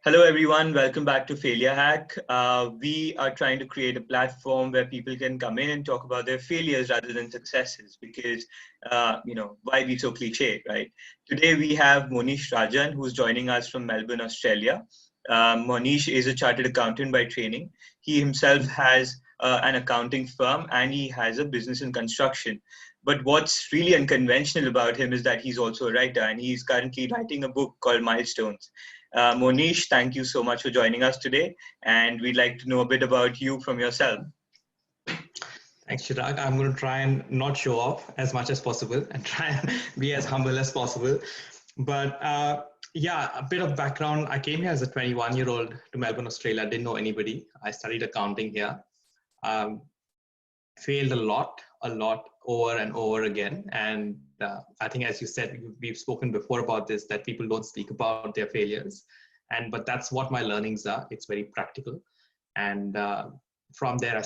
Hello, everyone. Welcome back to Failure Hack. We are trying to create a platform where people can come in and talk about their failures rather than successes because, why be so cliche, right? Today, we have Mohnish Rajan, who's joining us from Melbourne, Australia. Mohnish is a chartered accountant by training. He himself has an accounting firm and he has a business in construction. But what's really unconventional about him is that he's also a writer and he's currently writing a book called Milestones. Mohnish, thank you so much for joining us today. And we'd like to know a bit about you from yourself. Thanks, Chirag. I'm going to try and not show off as much as possible and try and be as humble as possible. But yeah, a bit of background. I came here as a 21-year-old to Melbourne, Australia. I didn't know anybody. I studied accounting here. Failed a lot over and over again. And I think, as you said, we've spoken before about this, that people don't speak about their failures. But that's what my learnings are. It's very practical. And from there,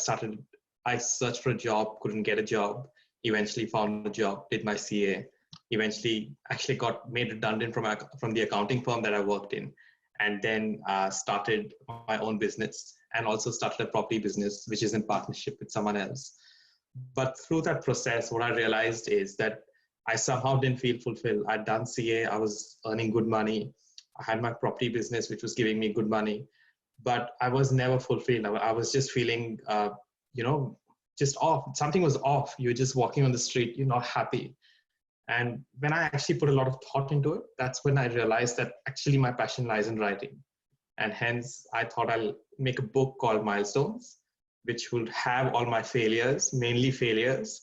I searched for a job, couldn't get a job, eventually found a job, did my CA, eventually actually got made redundant from the accounting firm that I worked in, and then started my own business and also started a property business, which is in partnership with someone else. But through that process, what I realized is that I somehow didn't feel fulfilled. I'd done CA, I was earning good money. I had my property business, which was giving me good money, but I was never fulfilled. I was just feeling, just off. Something was off. You're just walking on the street, you're not happy. And when I actually put a lot of thought into it, that's when I realized that actually my passion lies in writing. And hence I thought I'll make a book called Milestones, which will have all my failures, mainly failures.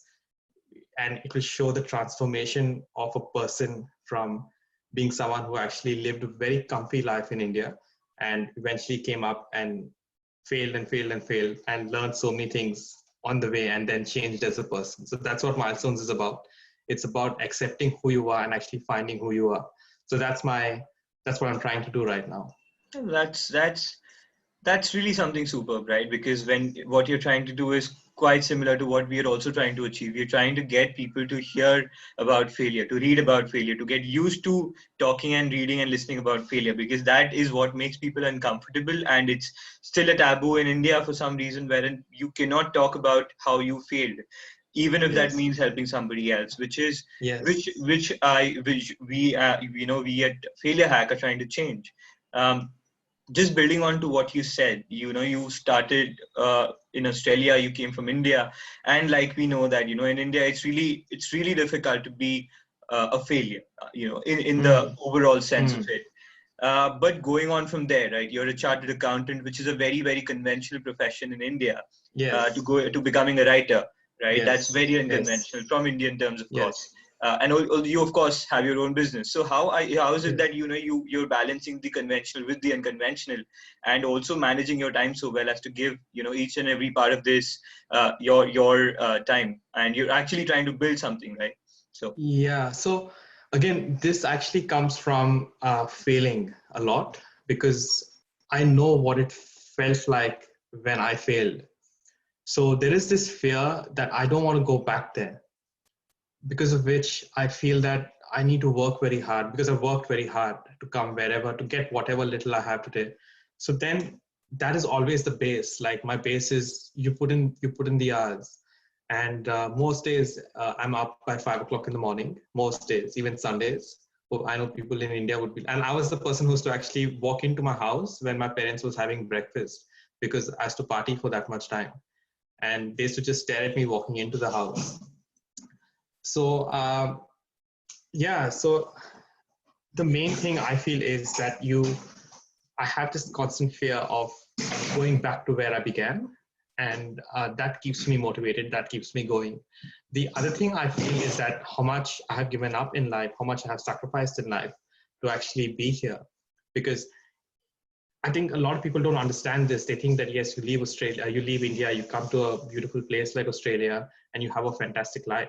And it will show the transformation of a person from being someone who actually lived a very comfy life in India and eventually came up and failed and learned so many things on the way and then changed as a person. So that's what Milestones is about. It's about accepting who you are and actually finding who you are. So that's what I'm trying to do right now. That's really something superb, right? Because what you're trying to do is quite similar to what we are also trying to achieve. We're trying to get people to hear about failure, to read about failure, to get used to talking and reading and listening about failure, because that is what makes people uncomfortable. And it's still a taboo in India for some reason, wherein you cannot talk about how you failed, even if that means helping somebody else, which we at Failure Hack are trying to change. Just building on to what you said, you started in Australia, you came from India, and like we know that, in India, it's really difficult to be a failure, in the overall sense of it. But going on from there, right, you're a chartered accountant, which is a very, very conventional profession in India. To go to becoming a writer, right? That's very unconventional from Indian terms, of course. And you, of course, have your own business. So how is it that you're balancing the conventional with the unconventional, and also managing your time so well as to give each and every part of this your time, and you're actually trying to build something, right? So again, this actually comes from failing a lot, because I know what it felt like when I failed. So there is this fear that I don't want to go back there, because of which I feel that I need to work very hard, because I've worked very hard to come wherever, to get whatever little I have today. So then that is always the base. Like, my base is you put in the hours. And most days I'm up by 5 o'clock in the morning, most days, even Sundays. I know people in India would be, and I was the person who used to actually walk into my house when my parents was having breakfast, because I used to party for that much time. And they used to just stare at me walking into the house. So, so the main thing I feel is that I have this constant fear of going back to where I began. And that keeps me motivated, that keeps me going. The other thing I feel is that how much I have given up in life, how much I have sacrificed in life to actually be here. Because I think a lot of people don't understand this. They think that, yes, you leave Australia, you leave India, you come to a beautiful place like Australia, and you have a fantastic life.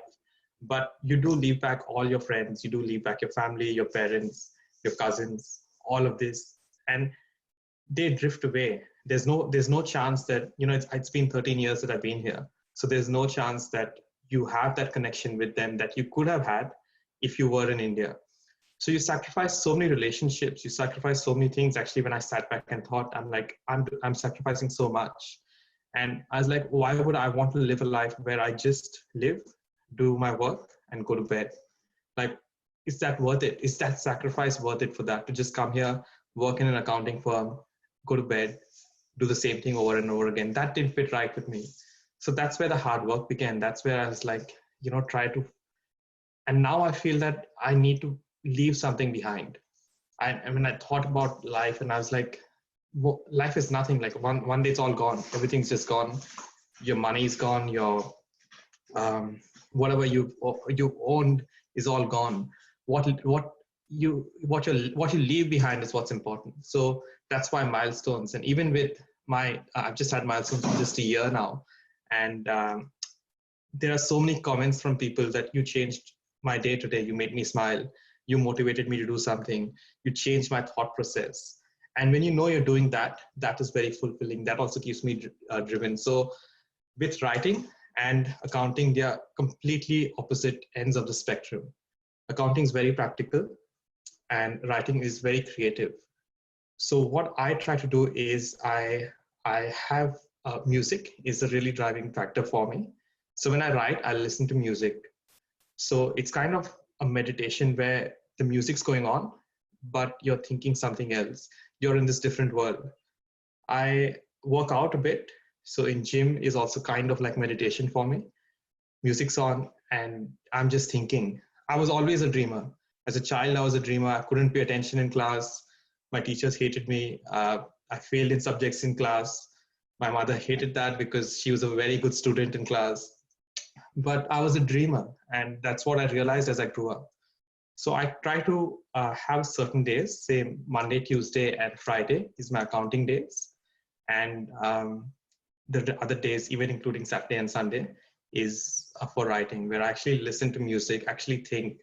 But you do leave back all your friends, you do leave back your family, your parents, your cousins, all of this, and they drift away. There's no chance that, it's been 13 years that I've been here. So there's no chance that you have that connection with them that you could have had if you were in India. So you sacrifice so many relationships, you sacrifice so many things. Actually, when I sat back and thought, I'm like, I'm sacrificing so much. And I was like, why would I want to live a life where I just live, do my work, and go to bed? Like, is that worth it? Is that sacrifice worth it for that? To just come here, work in an accounting firm, go to bed, do the same thing over and over again? That didn't fit right with me. So that's where the hard work began. That's where I was like, try to. And now I feel that I need to leave something behind. I mean, I thought about life and I was like, well, life is nothing. Like one day it's all gone. Everything's just gone. Your money's gone. Your whatever you owned is all gone. What you leave behind is what's important. So that's why milestones. And even with I've just had milestones for just a year now, and there are so many comments from people that you changed my day today. You made me smile. You motivated me to do something. You changed my thought process. And when you know you're doing that, that is very fulfilling. That also keeps me driven. So with writing and accounting, they are completely opposite ends of the spectrum. Accounting is very practical and writing is very creative. So what I try to do is I have music is a really driving factor for me. So when I write, I listen to music. So it's kind of a meditation where the music's going on, but you're thinking something else. You're in this different world. I work out a bit. So in gym is also kind of like meditation for me. Music's on and I'm just thinking. I was always a dreamer. As a child, I was a dreamer. I couldn't pay attention in class. My teachers hated me. I failed in subjects in class. My mother hated that because she was a very good student in class. But I was a dreamer, and that's what I realized as I grew up. So I try to have certain days, say Monday, Tuesday, and Friday is my accounting days. And the other days, even including Saturday and Sunday, is for writing, where I actually listen to music, actually think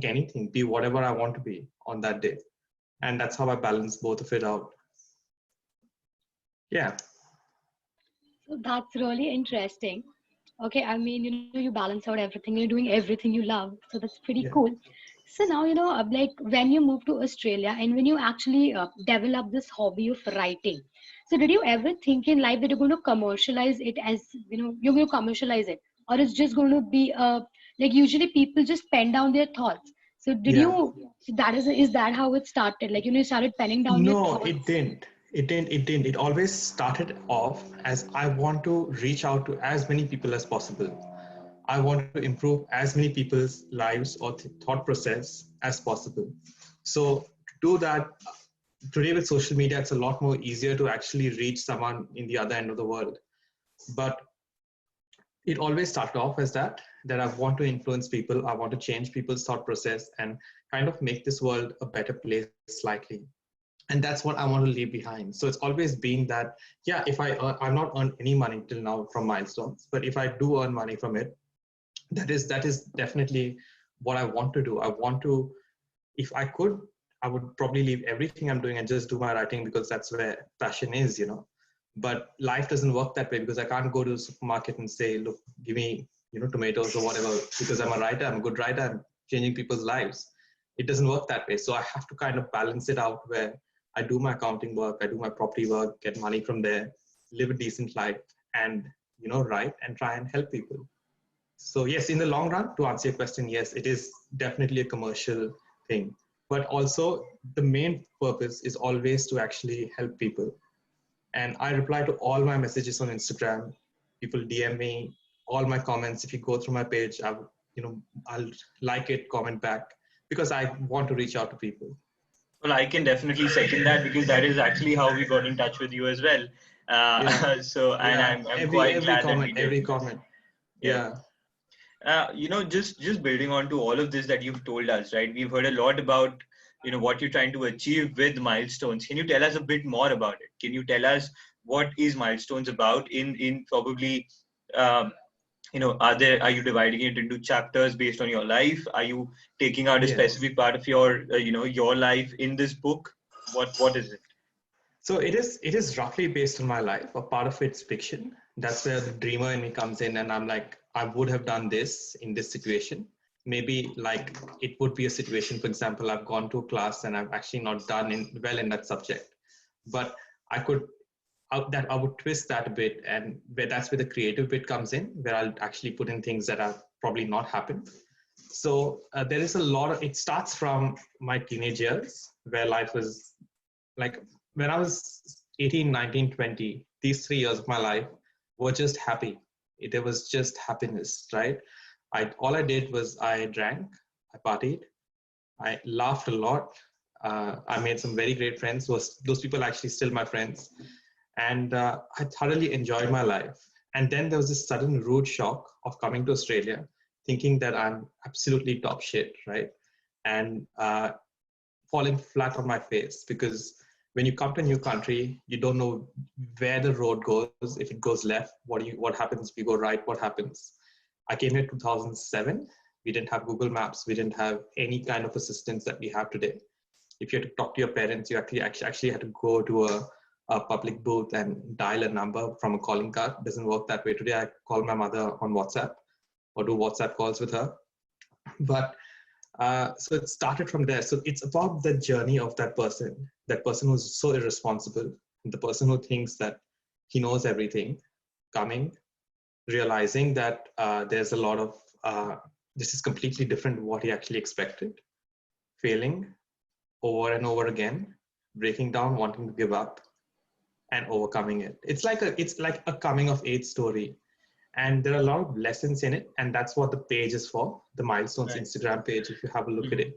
anything, be whatever I want to be on that day. And that's how I balance both of it out. Yeah. So that's really interesting. Okay, I mean, you balance out everything, you're doing everything you love. So that's pretty Yeah. cool. So now, like when you moved to Australia and when you actually developed this hobby of writing, so did you ever think in life that you're going to commercialize it as, you're going to commercialize it? Or it's just going to be, like usually people just pen down their thoughts. So Yeah. so is that how it started? Like, you started penning down your No, it thoughts? didn't. It didn't. It didn't. It always started off as I want to reach out to as many people as possible. I want to improve as many people's lives or thought process as possible. So to do that, today with social media, it's a lot more easier to actually reach someone in the other end of the world. But it always started off as that I want to influence people. I want to change people's thought process and kind of make this world a better place slightly. And that's what I want to leave behind. So it's always been that, yeah, if I've not earned any money till now from Milestones, but if I do earn money from it, that is definitely what I want to do. I want to, if I could, I would probably leave everything I'm doing and just do my writing because that's where passion is, But life doesn't work that way because I can't go to the supermarket and say, look, give me, tomatoes or whatever, because I'm a writer, I'm a good writer, I'm changing people's lives. It doesn't work that way. So I have to kind of balance it out where I do my accounting work, I do my property work, get money from there, live a decent life and, write and try and help people. So yes, in the long run, to answer your question, yes, it is definitely a commercial thing. But also the main purpose is always to actually help people. And I reply to all my messages on Instagram. People DM me, all my comments. If you go through my page, I'll like it, comment back, because I want to reach out to people. Well, I can definitely second that because that is actually how we got in touch with you as well. Yeah. So, and Yeah. I'm Every quite every glad that we comment, did. every comment. Yeah. Yeah. Just building on to all of this that you've told us, right? We've heard a lot about, what you're trying to achieve with Milestones. Can you tell us a bit more about it? Can you tell us what is Milestones about in probably, um, are you dividing it into chapters based on your life? Are you taking out a Yes. specific part of your, your life in this book? What is it? So it is roughly based on my life. A part of it's fiction. That's where the dreamer in me comes in, and I'm like, I would have done this in this situation. maybe like it would be a situation, for example, I've gone to a class and I've actually not done well in that subject, but I would twist that a bit, and that's where the creative bit comes in, where I'll actually put in things that have probably not happened. So there is a lot of, it starts from my teenage years, where life was like, when I was 18, 19, 20, these 3 years of my life were just happy. There was just happiness, right? All I did was I drank, I partied, I laughed a lot. I made some very great friends. Those people are actually still my friends. And I thoroughly enjoyed my life. And then there was this sudden rude shock of coming to Australia, thinking that I'm absolutely top shit, right? And falling flat on my face, because when you come to a new country, you don't know where the road goes. If it goes left, what happens? If you go right, what happens? I came here 2007. We didn't have Google Maps. We didn't have any kind of assistance that we have today. If you had to talk to your parents, you actually had to go to a public booth and dial a number from a calling card. It doesn't work that way today. I call my mother on WhatsApp or do WhatsApp calls with her. But so it started from there. So it's about the journey of that person who's so irresponsible, the person who thinks that he knows everything, coming, realizing that there's a lot of, this is completely different than what he actually expected, failing over and over again, breaking down, wanting to give up, and overcoming it. It's like a coming of age story. And there are a lot of lessons in it, and that's what the page is for, the Milestones Instagram page. If you have a look at it,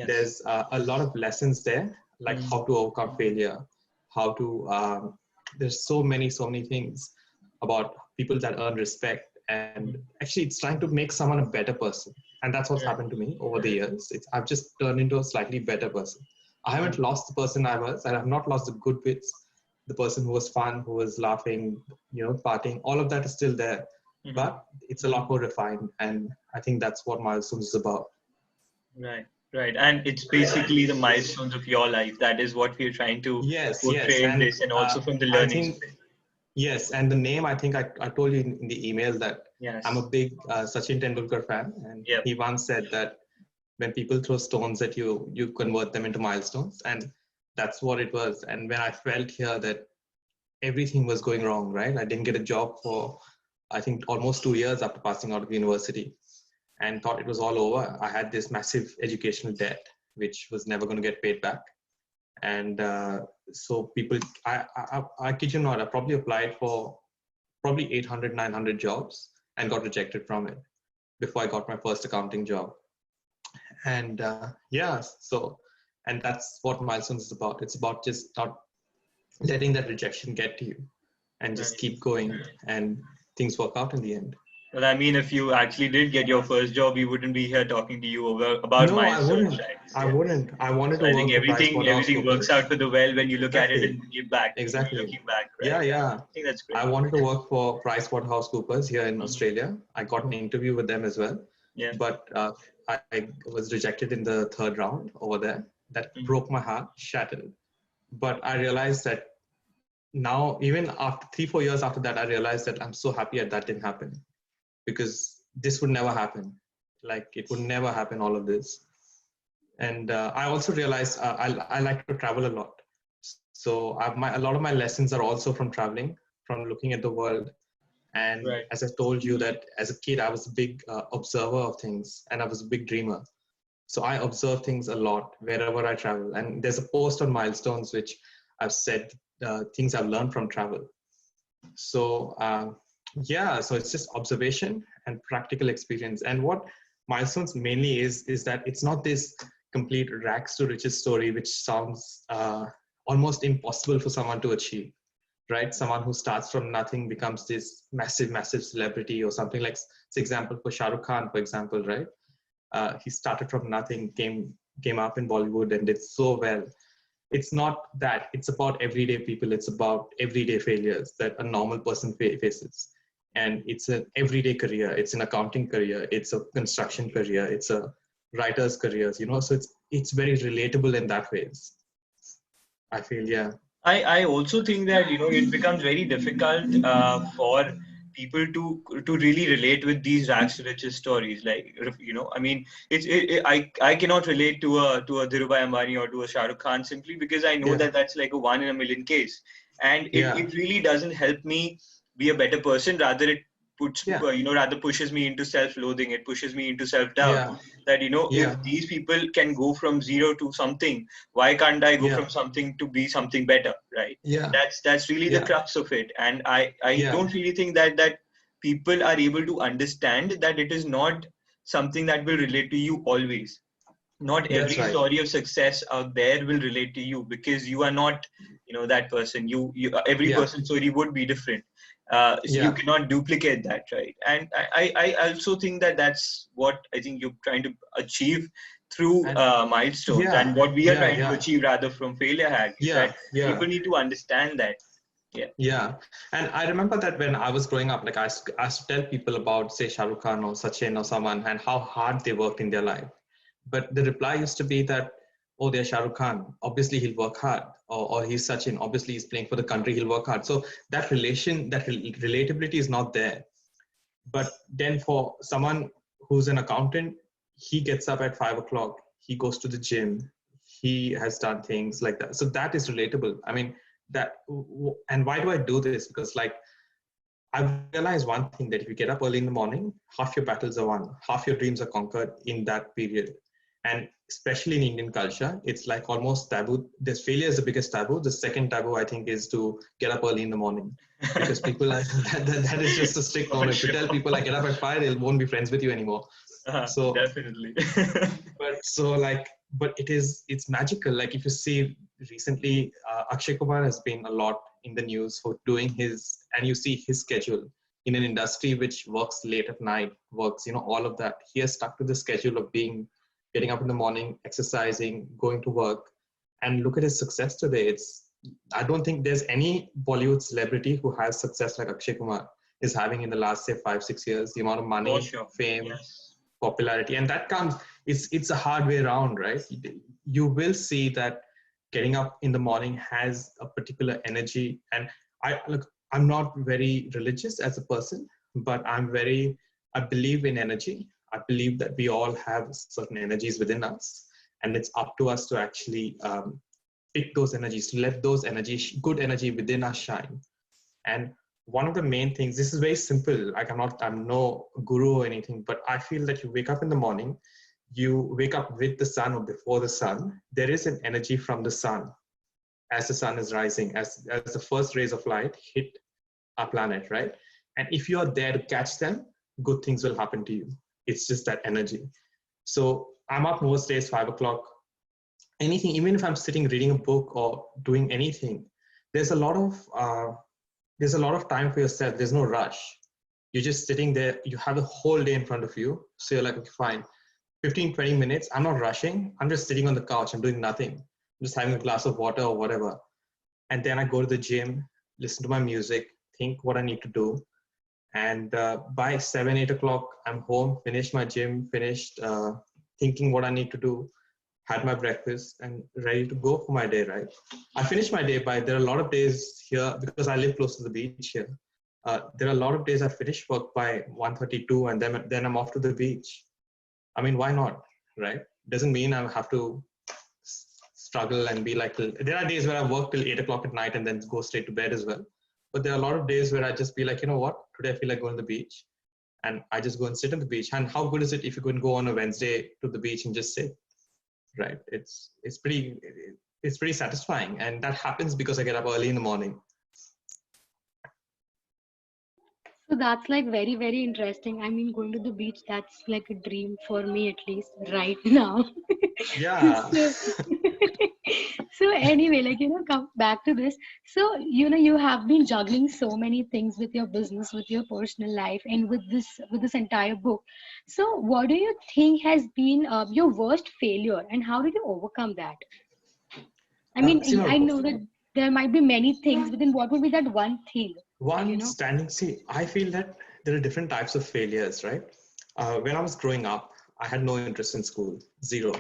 there's a lot of lessons there, like how to overcome failure, how to, there's so many things about people that earn respect. And actually it's trying to make someone a better person. And that's what's happened to me over the years. I've just turned into a slightly better person. I haven't lost the person I was, and I've not lost the good bits. The person who was fun, who was laughing, partying, all of that is still there. But it's a lot more refined, and I think that's what Milestones is about. Right. And it's basically the milestones of your life. That is what we're trying to portray in this, and also from the learning. Yes, and the name, I think I told you in the email that I'm a big Sachin Tendulkar fan, and he once said that when people throw stones at you, you convert them into milestones, and that's what it was. And when I felt here that everything was going wrong, right? I didn't get a job for, I think, almost 2 years after passing out of university, and thought it was all over. I had this massive educational debt, which was never going to get paid back. And so people, I kid you not, I probably applied for probably 800, 900 jobs and got rejected from it before I got my first accounting job. And and that's what Milestones is about. It's about just not letting that rejection get to you, and just keep going, and things work out in the end. Well, I mean, if you actually did get your first job, we wouldn't be here talking to you about Milestones. I wouldn't. I wanted to work. I think everything works out for the well when you look at it and you back. Exactly. Looking back, right? Yeah. I think that's great. I wanted to work for PricewaterhouseCoopers here in Australia. I got an interview with them as well. But I was rejected in the third round over there. That broke my heart, shattered. But I realized that now, even after 3-4 years after that, I realized that I'm so happy that didn't happen, because this would never happen. Like, it would never happen, all of this. And I also realized I like to travel a lot. So a lot of my lessons are also from traveling, from looking at the world. And as I told you that as a kid, I was a big observer of things, and I was a big dreamer. So I observe things a lot wherever I travel. And there's a post on Milestones, which I've said things I've learned from travel. So so it's just observation and practical experience. And what Milestones mainly is that it's not this complete rags to riches story, which sounds almost impossible for someone to achieve, right? Someone who starts from nothing becomes this massive celebrity or something. Like, for example, for Shah Rukh Khan, for example, right? He started from nothing, came up in Bollywood and did so well. It's not that. It's about everyday people. It's about everyday failures that a normal person faces. And it's an everyday career. It's an accounting career. It's a construction career. It's a writer's career, so it's very relatable in that ways, I feel. I also think that, it becomes very difficult for people to really relate with these rags to riches stories. Like, I mean, I cannot relate to a Dhirubhai Ambani or to a Shah Rukh Khan simply because I know Yeah. that that's like a 1 in a million case, and it really doesn't help me be a better person. Rather, it puts Yeah. rather pushes me into self-loathing. It pushes me into self-doubt. Yeah. That Yeah. if these people can go from zero to something, why can't I go Yeah. from something to be something better, right? Yeah. That's really the Yeah. crux of it. And I Yeah. don't really think that people are able to understand that it is not something that will relate to you always. Not That's every right. story of success out there will relate to you, because you are not that person. You every Yeah. person's story would be different. So you Yeah. cannot duplicate that, right? And I also think that that's what I think you're trying to achieve through And milestones, yeah. and what we are Yeah. trying to Yeah. achieve rather from failure hack is Yeah. that Yeah. people need to understand that. Yeah. Yeah. And I remember that when I was growing up, like I used to tell people about, say, Shah Rukh Khan or Sachin or someone, and how hard they worked in their life. But the reply used to be that, oh, they're Shah Rukh Khan, obviously he'll work hard. Or he's Sachin, obviously he's playing for the country, he'll work hard. So that relatability is not there. But then for someone who's an accountant, he gets up at 5 o'clock, he goes to the gym, he has done things like that. So that is relatable. I mean, and why do I do this? Because like, I've realized one thing, that if you get up early in the morning, half your battles are won, half your dreams are conquered in that period. And especially in Indian culture, it's like almost taboo. There's failure is the biggest taboo. The second taboo, I think, is to get up early in the morning, because people are, that is just a strict For no. If you sure. tell people I get up at 5, they won't be friends with you anymore. So, Definitely. but it's magical. Like if you see recently, Akshay Kumar has been a lot in the news for doing and you see his schedule in an industry which works late at night, works, all of that. He has stuck to the schedule of getting up in the morning, exercising, going to work, and look at his success today. I don't think there's any Bollywood celebrity who has success like Akshay Kumar is having in the last, say, 5-6 years. The amount of money, For sure. fame, Yes. popularity, and that comes, it's a hard way around, right? You will see that getting up in the morning has a particular energy. And I'm not very religious as a person, but I believe in energy. I believe that we all have certain energies within us, and it's up to us to actually pick those energies, to let those energies, good energy within us, shine. And one of the main things, this is very simple, like I'm no guru or anything, but I feel that you wake up in the morning, you wake up with the sun or before the sun. There is an energy from the sun as the sun is rising, as the first rays of light hit our planet, right? And if you are there to catch them, good things will happen to you. It's just that energy. So I'm up most days 5 o'clock. Anything, even if I'm sitting reading a book or doing anything, there's a lot of time for yourself. There's no rush. You're just sitting there. You have the whole day in front of you. So you're like, okay, fine. 15, 20 minutes. I'm not rushing. I'm just sitting on the couch. I'm doing nothing. I'm just having a glass of water or whatever. And then I go to the gym, listen to my music, think what I need to do. And by 7, 8 o'clock, I'm home, finished my gym, finished thinking what I need to do, had my breakfast, and ready to go for my day, right? I finished my day there are a lot of days here, because I live close to the beach here. There are a lot of days I finish work by 1:32, and then I'm off to the beach. I mean, why not, right? Doesn't mean I have to struggle and be like, there are days where I work till 8 o'clock at night and then go straight to bed as well. But there are a lot of days where I just be like, you know what, today I feel like going to the beach, and I just go and sit on the beach. And how good is it if you can go on a Wednesday to the beach and just sit, right? It's pretty satisfying. And that happens because I get up early in the morning. So that's like very, very interesting. I mean, going to the beach, that's like a dream for me, at least right now. Yeah. So, so anyway, like, come back to this. So, you have been juggling so many things with your business, with your personal life, and with this entire book. So what do you think has been your worst failure, and how did you overcome that? I mean, I know that there might be many things, but then what would be that one thing? I feel that there are different types of failures, right? When I was growing up, I had no interest in school, zero.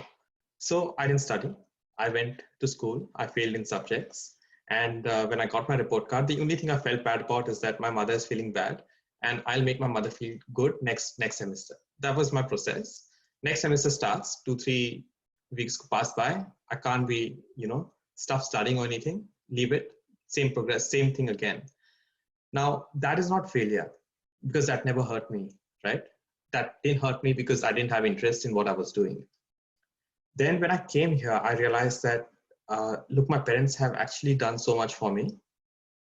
So I didn't study. I went to school. I failed in subjects. And when I got my report card, the only thing I felt bad about is that my mother is feeling bad. and I'll make my mother feel good next semester. That was my process. Next semester starts, 2-3 weeks pass by. I can't be, stop studying or anything, leave it, same progress, same thing again. Now, that is not failure because that never hurt me, right? That didn't hurt me because I didn't have interest in what I was doing. Then when I came here, I realized that, look, my parents have actually done so much for me.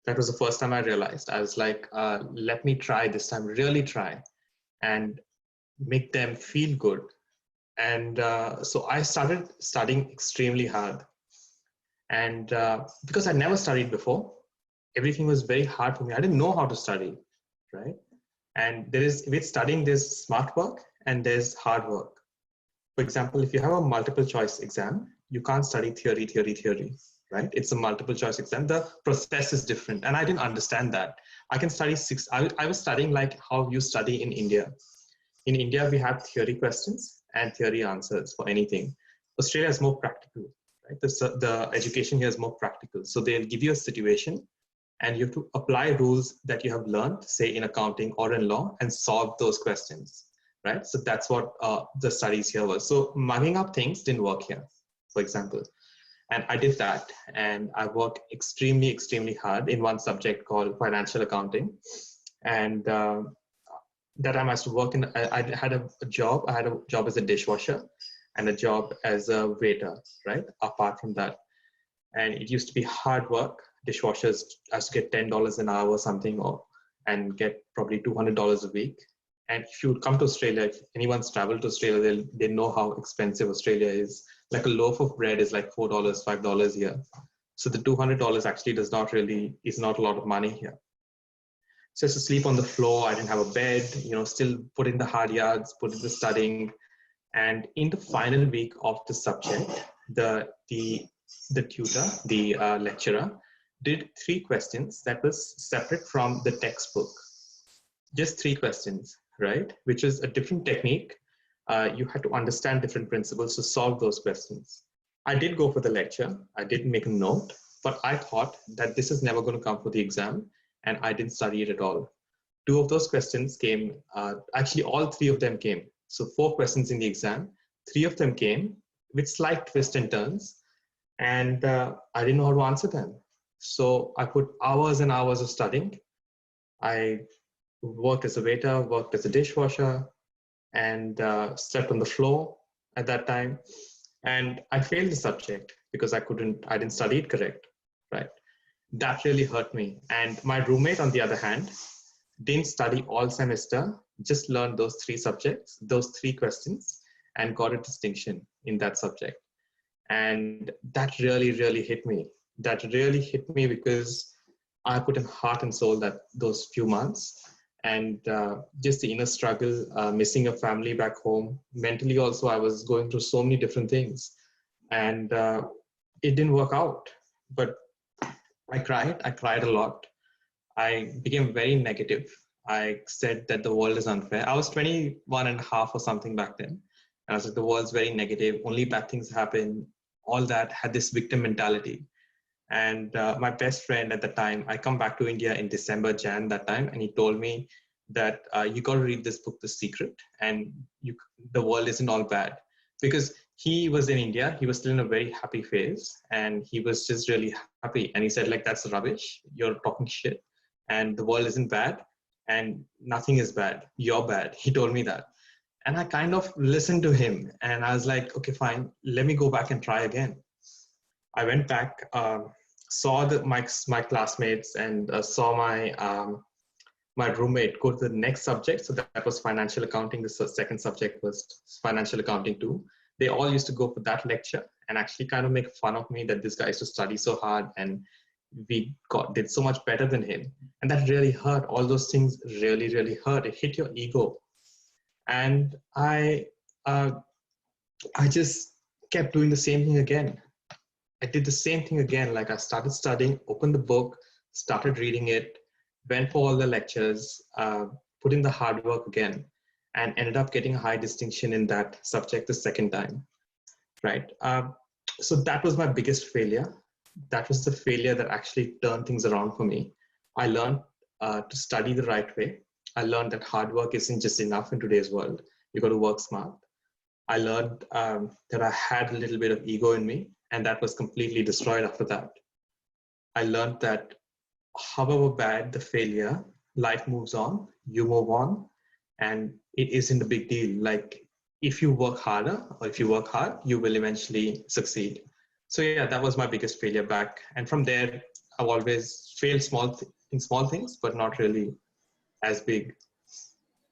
That was the first time I realized. I was like, let me try this time, really try and make them feel good. And so I started studying extremely hard. And because I never studied before, everything was very hard for me. I didn't know how to study, right? And with studying, there's smart work and there's hard work. For example, if you have a multiple choice exam, you can't study theory, right? It's a multiple choice exam. The process is different. And I didn't understand that. I can study I was studying like how you study in India. In India, we have theory questions and theory answers for anything. Australia is more practical, right? The education here is more practical. So they'll give you a situation and you have to apply rules that you have learned, say in accounting or in law, and solve those questions, right? So that's what the studies here was. So mugging up things didn't work here, for example. And I did that. And I worked extremely, extremely hard in one subject called financial accounting. And that time I used to work in, I had a job. I had a job as a dishwasher and a job as a waiter, right? Apart from that. And it used to be hard work. Dishwashers, I used to get $10 an hour or something, and get probably $200 a week. And if you would come to Australia, if anyone's traveled to Australia, they know how expensive Australia is. Like a loaf of bread is like $4, $5 here. So the $200 actually is not a lot of money here. So I used to sleep on the floor. I didn't have a bed, still put in the hard yards, put in the studying. And in the final week of the subject, the tutor, the lecturer, did 3 questions that was separate from the textbook. Just 3 questions, right? Which is a different technique. You had to understand different principles to solve those questions. I did go for the lecture. I did make a note, but I thought that this is never going to come for the exam, and I didn't study it at all. 2 of those questions came, actually all 3 of them came. So 4 questions in the exam, 3 of them came with slight twists and turns, and I didn't know how to answer them. So I put hours and hours of studying. I worked as a waiter, worked as a dishwasher, and slept on the floor at that time. And I failed the subject because I didn't study it correct, right? That really hurt me. And my roommate, on the other hand, didn't study all semester, just learned those 3 subjects, those 3 questions, and got a distinction in that subject. And that really, really hit me. That really hit me because I put in heart and soul those few months. And just the inner struggle, missing a family back home. Mentally also, I was going through so many different things. And it didn't work out. But I cried a lot. I became very negative. I said that the world is unfair. I was 21 and a half or something back then. And I was like, the world's very negative. Only bad things happen. All that, had this victim mentality. And my best friend at the time, I come back to India in December, Jan that time, and he told me that you got to read this book, The Secret, and the world isn't all bad. Because he was in India, he was still in a very happy phase, and he was just really happy. And he said, like, that's rubbish, you're talking shit, and the world isn't bad, and nothing is bad, you're bad. He told me that. And I kind of listened to him, and I was like, okay, fine, let me go back and try again. I went back, saw my classmates, and saw my roommate go to the next subject. So that was financial accounting. The second subject was financial accounting too. They all used to go for that lecture and actually kind of make fun of me that this guy used to study so hard and we did so much better than him. And that really hurt. All those things really, really hurt. It hit your ego. And I just kept doing the same thing again. I did the same thing again. Like I started studying, opened the book, started reading it, went for all the lectures, put in the hard work again, and ended up getting a high distinction in that subject the second time, right? So that was my biggest failure. That was the failure that actually turned things around for me. I learned to study the right way. I learned that hard work isn't just enough in today's world. You got to work smart. I learned that I had a little bit of ego in me, and that was completely destroyed after that. I learned that however bad the failure, life moves on, you move on, and it isn't a big deal. Like if you work harder or if you work hard, you will eventually succeed. So yeah, that was my biggest failure back. And from there, I've always failed in small things, but not really as big.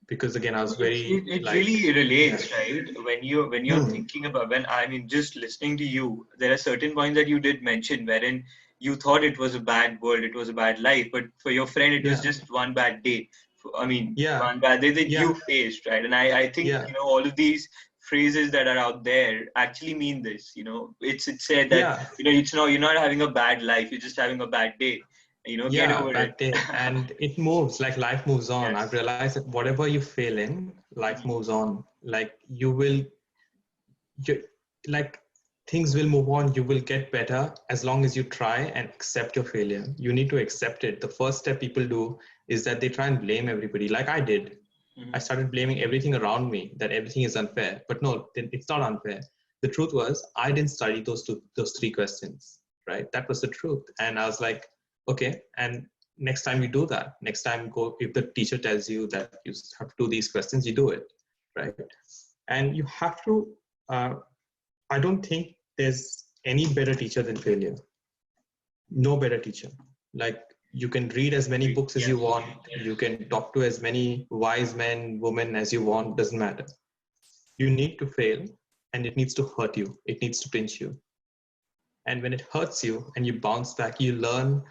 Because again, I was very It like, really yeah. relates, right? When you're thinking about, when I mean, just listening to you, there are certain points that you did mention wherein you thought it was a bad world, it was a bad life, but for your friend it was Yeah, just one bad day. I mean, yeah, one bad day that yeah, you faced, right? And I think, yeah, all of these phrases that are out there actually mean this. It's said that, yeah, it's not, you're not having a bad life, you're just having a bad day. Get yeah, over it. bad day. And it moves, like life moves on. I've Yes. realized that whatever you fail in, life Mhm. moves on. Like you, like things will move on. You will get better as long as you try and accept your failure. You need to accept it. The first step people do is that they try and blame everybody, like I did. I Mhm. started blaming everything around me, that everything is unfair. But no, it's not unfair. The truth was I didn't study those three questions, right? That was the truth. And I was like, okay. And next time you do that, next time go, if the teacher tells you that you have to do these questions, you do it, right? And you have to, uh, I don't think there's any better teacher than failure. No better teacher. Like you can read as many Agree. books as Yes. you want, you can talk to as many wise men, women as you want, doesn't matter. You need to fail, and it needs to hurt you, it needs to pinch you. And when it hurts you and you bounce back, you learn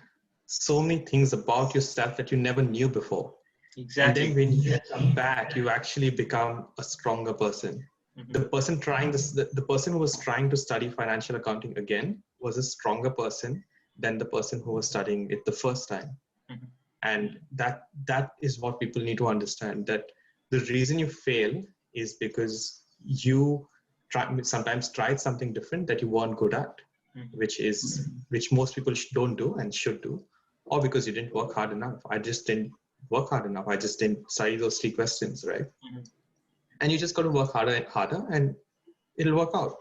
so many things about yourself that you never knew before. And then Exactly. when you come back, you actually become a stronger person. Mhm. The person who was trying to study financial accounting again was a stronger person than the person who was studying it the first time. Mhm. And that is what people need to understand, that the reason you fail is because you sometimes tried something different that you weren't good at, Mhm. which most people don't do and should do, or because you didn't work hard enough. I just didn't work hard enough. I just didn't study those three questions, right? Mhm. And you just got to work harder and harder, and it'll work out.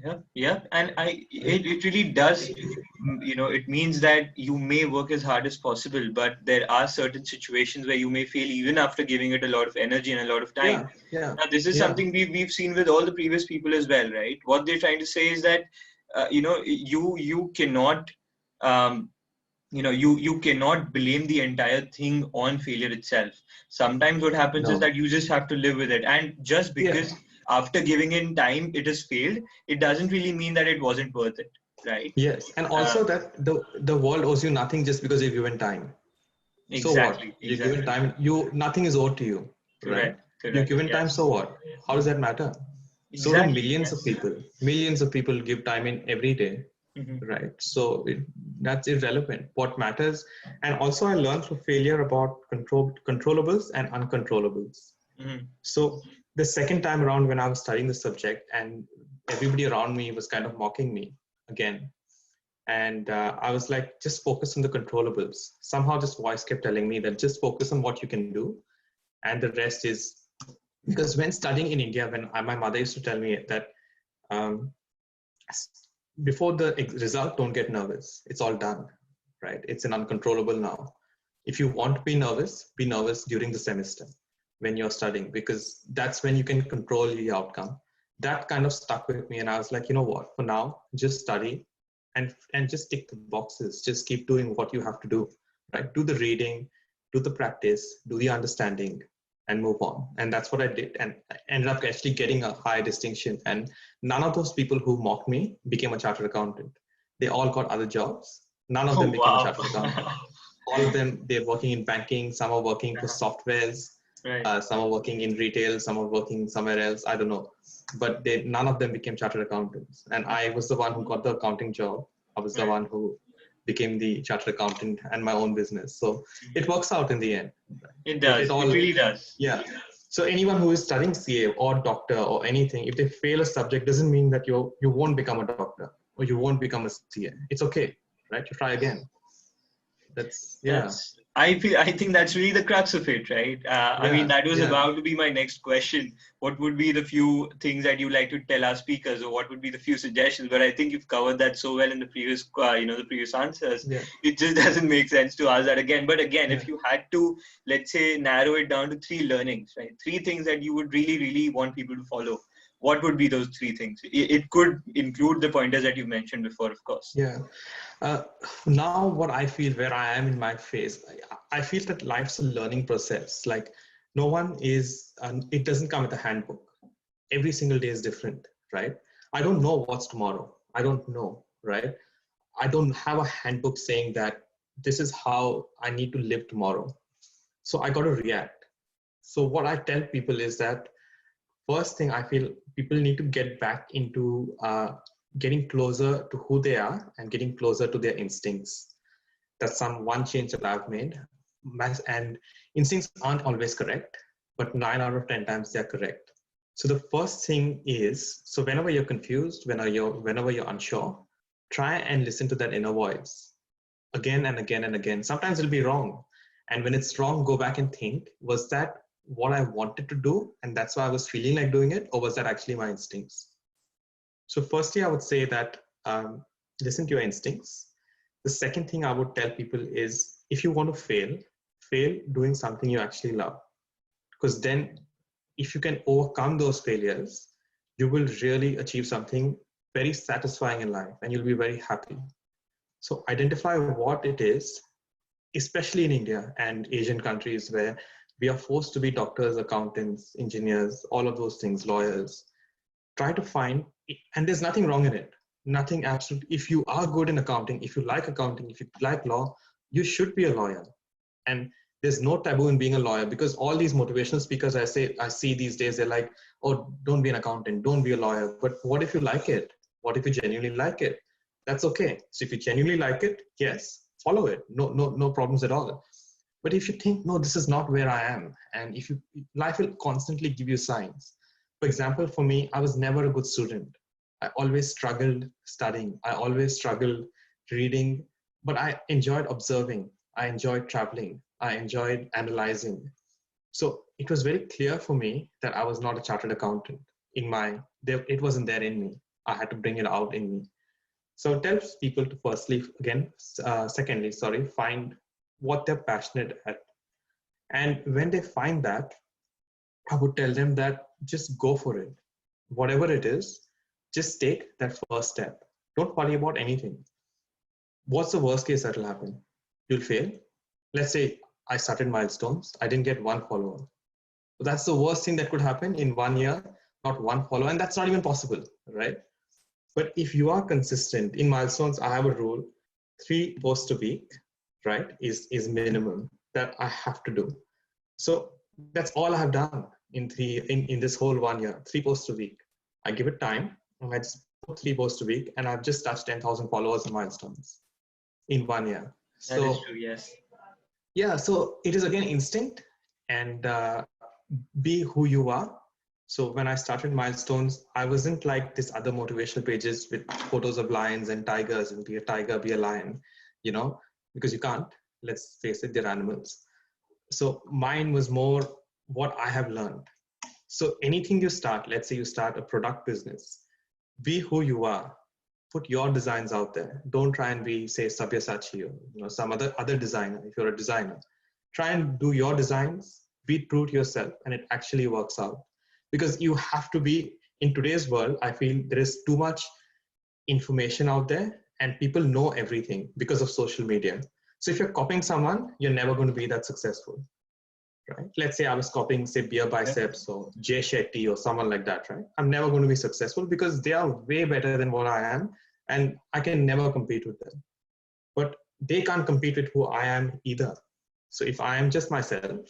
Yeah, yeah, and Yeah, it really does. It means that you may work as hard as possible, but there are certain situations where you may fail even after giving it a lot of energy and a lot of time. yeah, yeah, Now, this is yeah. something we've seen with all the previous people as well, right? What they're trying to say is that, you cannot, um, you cannot blame the entire thing on failure itself. Sometimes what happens is No. that you just have to live with it, and just Yeah. because after giving in time it has failed, it doesn't really mean that it wasn't worth it, right? Yes, and uh, also that the world owes you nothing just because you've given time. So what? exactly, You're given exactly. time. Nothing is owed to you, right? Correct, You're correct, given time. yes. So what? How does that matter? So do Exactly, millions of yes. people. Millions of people give time in every day, Hmm. right? So that's irrelevant. What matters, and also I learned through failure about controllables and uncontrollables. Hmm. So the second time around when I was studying the subject and everybody around me was kind of mocking me again. And I was like, just focus on the controllables. Somehow this voice kept telling me that just focus on what you can do. And the rest is, because when studying in India, my mother used to tell me that um, before the result, don't get nervous. It's all done, right? It's an uncontrollable now. If you want to be nervous during the semester when you're studying, because that's when you can control the outcome. That kind of stuck with me. And I was like, you know what, for now, just study and just tick the boxes. Just keep doing what you have to do, right? Do the reading, do the practice, do the understanding, and move on. And that's what I did. And I ended up actually getting a high distinction. And none of those people who mocked me became a chartered accountant. They all got other jobs. None of them Oh, became a wow. chartered accountant. All of them, they're working in banking. Some are working for softwares. Right. Some are working in retail. Some are working somewhere else. I don't know. But none of them became chartered accountants. And I was the one who got the accounting job. I was the Right. one who became the chartered accountant and my own business. So it works out in the end. It It does, it all, really does. yeah. So anyone who is studying CA or doctor or anything, if they fail a subject, doesn't mean that you won't become a doctor or you won't become a CA. It's okay, right? You try again. That's, yeah. I think that's really the crux of it, right? I mean, that was about to be my next question. What would be the few things that you like to tell our speakers, or what would be the few suggestions? But I think you've covered that so well in the previous, the previous answers. Yeah. It just doesn't make sense to ask that again. But again, if you had to, let's say, narrow it down to 3 learnings, right? 3 things that you would really, really want people to follow. What would be those 3 things? It could include the pointers that you mentioned before, of course. Yeah. Now what I feel, where I am in my phase, I feel that life's a learning process. Like no one is, it doesn't come with a handbook. Every single day is different, right? I don't know what's tomorrow. I don't know, right? I don't have a handbook saying that this is how I need to live tomorrow. So I got to react. So what I tell people is that first thing, I feel people need to get back into getting closer to who they are and getting closer to their instincts. That's one change that I've made. And instincts aren't always correct, but 9 out of 10 times they're correct. So the first thing is, so whenever you're confused, whenever you're unsure, try and listen to that inner voice again and again and again. Sometimes it'll be wrong. And when it's wrong, go back and think, was that what I wanted to do? And that's why I was feeling like doing it? Or was that actually my instincts? So firstly, I would say that listen to your instincts. The second thing I would tell people is, if you want to fail doing something you actually love. Because then if you can overcome those failures, you will really achieve something very satisfying in life and you'll be very happy. So identify what it is, especially in India and Asian countries where we are forced to be doctors, accountants, engineers, all of those things, lawyers. Try to find, and there's nothing wrong in it. Nothing absolute. If you are good in accounting, if you like accounting, if you like law, you should be a lawyer. And there's no taboo in being a lawyer, because all these motivational speakers I see these days, they're like, oh, don't be an accountant, don't be a lawyer. But what if you like it? What if you genuinely like it? That's okay. So if you genuinely like it, yes, follow it. No problems at all. But if you think, no, this is not where I am, and life will constantly give you signs. For example, for me, I was never a good student. I always struggled studying. I always struggled reading, but I enjoyed observing. I enjoyed traveling. I enjoyed analyzing. So it was very clear for me that I was not a chartered accountant. It wasn't there in me. I had to bring it out in me. So it helps people to secondly, find what they're passionate at. And when they find that, I would tell them that just go for it. Whatever it is, just take that first step. Don't worry about anything. What's the worst case that will happen? You'll fail. Let's say I started Milestones. I didn't get 1 follower. So that's the worst thing that could happen in 1 year, not 1 follower. And that's not even possible, right? But if you are consistent in Milestones, I have a rule, 3 posts a week, right, is minimum that I have to do. So that's all I have done in this whole 1 year, 3 posts a week. I give it time, and I just put 3 posts a week, and I've just touched 10,000 followers and Milestones in 1 year. That is true, yes. Yeah, so it is again instinct, and be who you are. So when I started Milestones, I wasn't like this other motivational pages with photos of lions and tigers and be a tiger, be a lion, because you can't. Let's face it, they're animals. So mine was more what I have learned. So anything you start, let's say you start a product business, be who you are. Put your designs out there. Don't try and be, say, Sabyasachi or some other designer. If you're a designer, try and do your designs, be true to yourself, and it actually works out. Because you have to be, in today's world, I feel there is too much information out there and people know everything because of social media. So if you're copying someone, you're never going to be that successful, right? Let's say I was copying, say, Beer Biceps or Jay Shetty or someone like that, right? I'm never going to be successful because they are way better than what I am, and I can never compete with them. But they can't compete with who I am either. So if I am just myself,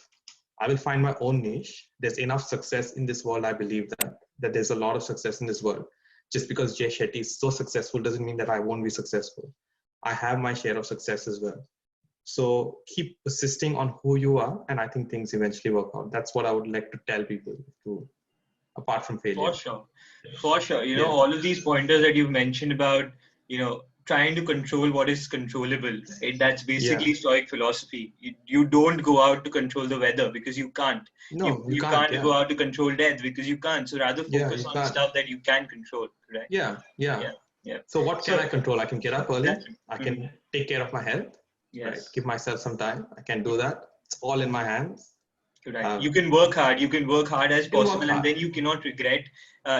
I will find my own niche. There's enough success in this world. I believe that there's a lot of success in this world. Just because Jay Shetty is so successful doesn't mean that I won't be successful. I have my share of success as well. So keep persisting on who you are, and I think things eventually work out. That's what I would like to tell people, apart from failure. For sure. All of these pointers that you've mentioned about, trying to control what is controllable, right? That's basically Yeah. Stoic philosophy. You don't go out to control the weather because you can't. No, you You can't. can't go Yeah. out to control death because you can't. So rather Yeah, focus you on can't. stuff that you can control, correct? Yeah. Yeah. Yeah, yeah. So what can So I control? I can get up early. exactly. I Mhm. can take care of my health, right? Yes. Give myself some time. I can do that. It's all in my hands. Right. You can work hard. You can work hard as You can work possible, and hard. then you cannot regret. Yeah.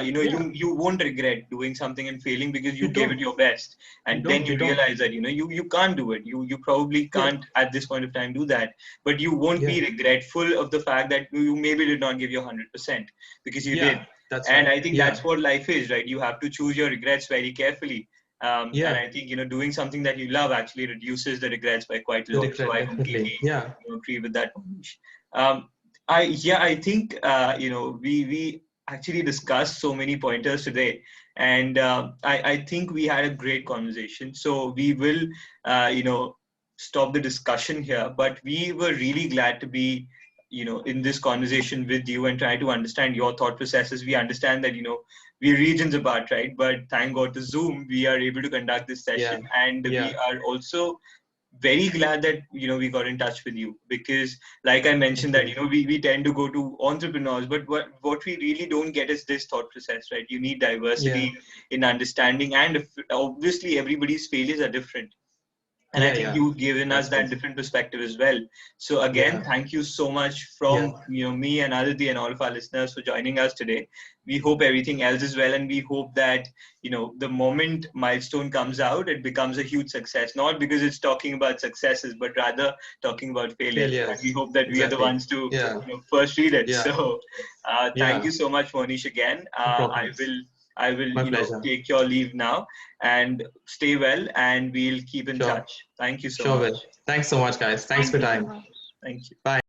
You won't regret doing something and failing because You you gave it don't. your best, You and then don't. you You don't. realize that you can't do it. You probably Yeah. can't at this point of time do that, but you won't Yeah. be regretful of the fact that you maybe did not give your 100% because you did. Yeah. That's And right. I think Yeah. that's what life is, right? You have to choose your regrets very carefully. And Yeah. I think doing something that you love actually reduces the regrets by quite a The lot. So regret, I definitely. completely Yeah. agree with that, Mohnish. Um, I think we actually discussed so many pointers today, and I think we had a great conversation. So we will stop the discussion here. But we were really glad to be in this conversation with you and try to understand your thought processes. We understand that we're regions apart, right? But thank God to Zoom, we are able to conduct this session, Yeah. and we Yeah. are also very glad that we got in touch with you, because like I mentioned Thank that you. we tend to go to entrepreneurs, but what we really don't get is this thought process, right? You need Yeah. diversity in understanding, and obviously everybody's failures are different, and I Yeah. think Yeah. you've given us That's that true. different perspective as well. So again, Yeah. thank you so much Yeah. from me and Aditi and all of our listeners for joining us today. We hope everything else is well, and we hope that the moment Milestone comes out, it becomes a huge success, not because it's talking about successes, but rather talking about failures, and we Failures. hope that we are the Exactly. ones to Yeah. first read it. Yeah. So thank you Yeah. so much, Mohnish, again. No I problems. will I will My pleasure. take your leave now, and stay well, and we'll keep in Sure. touch. Thank you so Sure, much. Will. Thanks so much, guys. Thanks Thank for you your so time. much. Thank you. Bye.